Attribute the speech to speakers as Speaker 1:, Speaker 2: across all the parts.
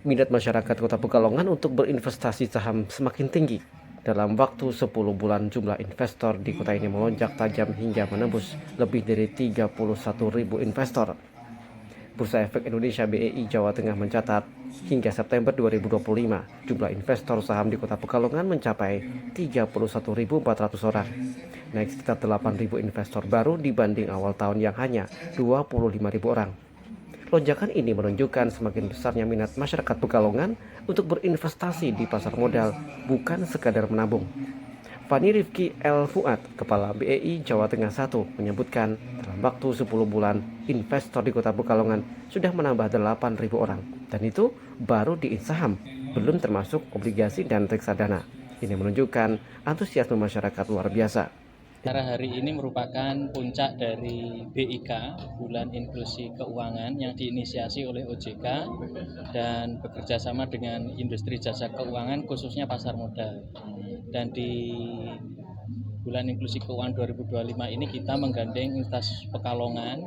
Speaker 1: Minat masyarakat Kota Pekalongan untuk berinvestasi saham semakin tinggi. Dalam waktu 10 bulan jumlah investor di kota ini melonjak tajam hingga menembus lebih dari 31.000 investor. Bursa Efek Indonesia BEI Jawa Tengah mencatat hingga September 2025 jumlah investor saham di Kota Pekalongan mencapai 31.400 orang, naik sekitar 8.000 investor baru dibanding awal tahun yang hanya 25.000 orang. Lonjakan ini menunjukkan semakin besarnya minat masyarakat Pekalongan untuk berinvestasi di pasar modal, bukan sekadar menabung. Fani Rifki El Fuad, Kepala BEI Jawa Tengah 1, menyebutkan dalam waktu 10 bulan, investor di Kota Pekalongan sudah menambah 8.000 orang. Dan itu baru di saham, belum termasuk obligasi dan reksadana. Ini menunjukkan antusiasme masyarakat luar biasa.
Speaker 2: Acara hari ini merupakan puncak dari BIK, Bulan Inklusi Keuangan, yang diinisiasi oleh OJK dan bekerja sama dengan industri jasa keuangan khususnya pasar modal. Dan di Bulan Inklusi Keuangan 2025 ini kita menggandeng Universitas Pekalongan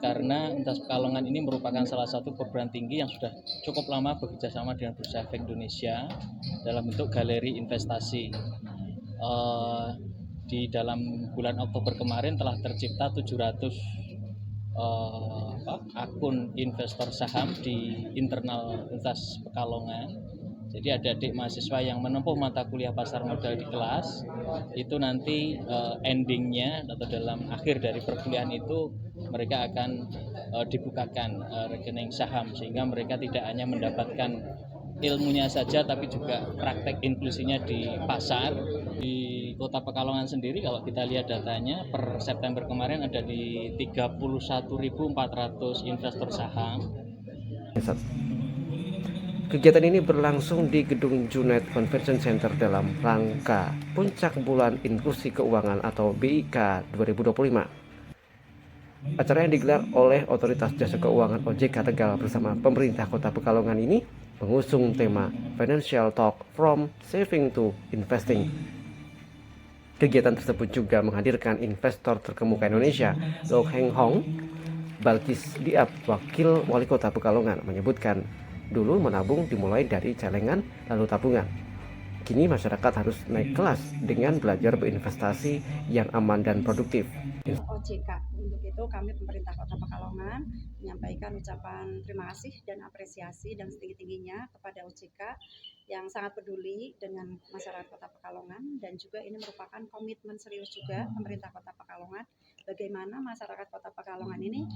Speaker 2: karena Universitas Pekalongan ini merupakan salah satu perguruan tinggi yang sudah cukup lama bekerja sama dengan Bursa Efek Indonesia dalam bentuk galeri investasi. Di dalam bulan Oktober kemarin telah tercipta 700 akun investor saham di internal Universitas Pekalongan. Jadi adik-adik mahasiswa yang menempuh mata kuliah pasar modal di kelas itu nanti endingnya atau dalam akhir dari perkuliahan itu mereka akan dibukakan rekening saham sehingga mereka tidak hanya mendapatkan ilmunya saja tapi juga praktek inklusinya di pasar. Di Kota Pekalongan sendiri kalau kita lihat datanya per September kemarin ada di 31.400 investor saham.
Speaker 1: Kegiatan ini berlangsung di Gedung Junaid Convention Center dalam rangka Puncak Bulan Inklusi Keuangan atau BIK 2025. Acara yang digelar oleh Otoritas Jasa Keuangan OJK Tegal bersama pemerintah Kota Pekalongan ini mengusung tema Financial Talk from Saving to Investing. Kegiatan tersebut juga menghadirkan investor terkemuka Indonesia, Loh Heng Hong. Balkis Diab, Wakil Wali Kota Pekalongan, menyebutkan dulu menabung dimulai dari celengan lalu tabungan. Kini masyarakat harus naik kelas dengan belajar berinvestasi yang aman dan produktif.
Speaker 3: OJK. Untuk itu kami pemerintah Kota Pekalongan menyampaikan ucapan terima kasih dan apresiasi dan setinggi-tingginya kepada OJK yang sangat peduli dengan masyarakat Kota Pekalongan, dan juga ini merupakan komitmen serius juga pemerintah Kota Pekalongan bagaimana masyarakat Kota Pekalongan ini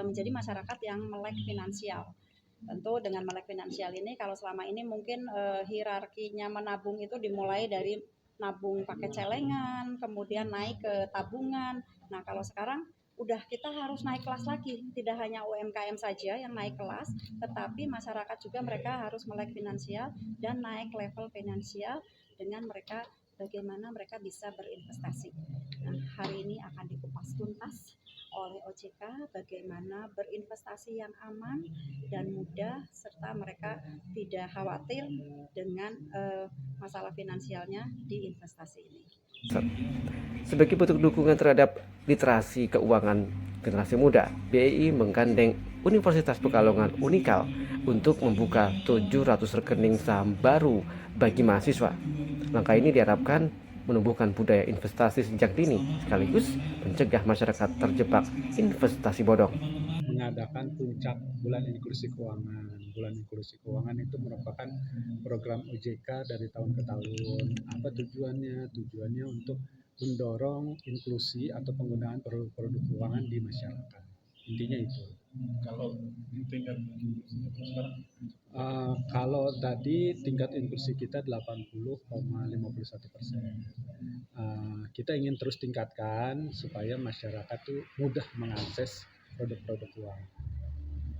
Speaker 3: menjadi masyarakat yang melek finansial. Tentu dengan melek finansial ini, kalau selama ini mungkin hierarkinya menabung itu dimulai dari nabung pakai celengan, kemudian naik ke tabungan. Nah, kalau sekarang udah kita harus naik kelas lagi, tidak hanya UMKM saja yang naik kelas, tetapi masyarakat juga mereka harus melek finansial dan naik level finansial dengan mereka bagaimana mereka bisa berinvestasi. Nah, hari ini akan dikupas tuntas oleh OJK bagaimana berinvestasi yang aman dan mudah, serta mereka tidak khawatir dengan masalah finansialnya di investasi ini.
Speaker 1: Sebagai bentuk dukungan terhadap literasi keuangan generasi muda, BEI menggandeng Universitas Pekalongan Unikal untuk membuka 700 rekening saham baru bagi mahasiswa. Langkah ini diharapkan menumbuhkan budaya investasi sejak dini, sekaligus mencegah masyarakat terjebak investasi bodong.
Speaker 4: Mengadakan puncak bulan inklusi keuangan. Bulan inklusi keuangan itu merupakan program OJK dari tahun ke tahun. Apa tujuannya? Tujuannya untuk mendorong inklusi atau penggunaan produk-produk keuangan di masyarakat. Intinya itu. Kalau tadi tingkat inklusi kita 80,51%. Kita ingin terus tingkatkan supaya masyarakat tuh mudah mengakses produk-produk keuangan.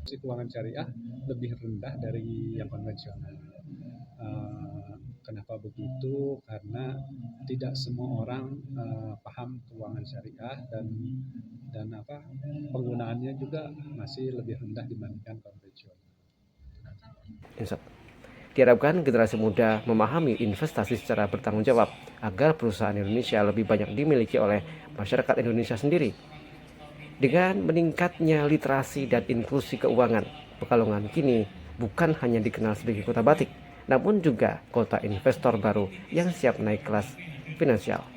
Speaker 4: Keuangan syariah lebih rendah dari yang konvensional. Kenapa begitu? Karena tidak semua orang paham keuangan syariah dan penggunaannya juga masih lebih rendah dibandingkan konvensional.
Speaker 1: Diharapkan generasi muda memahami investasi secara bertanggung jawab agar perusahaan Indonesia lebih banyak dimiliki oleh masyarakat Indonesia sendiri. Dengan meningkatnya literasi dan inklusi keuangan, Pekalongan kini bukan hanya dikenal sebagai kota batik, namun juga kota investor baru yang siap naik kelas finansial.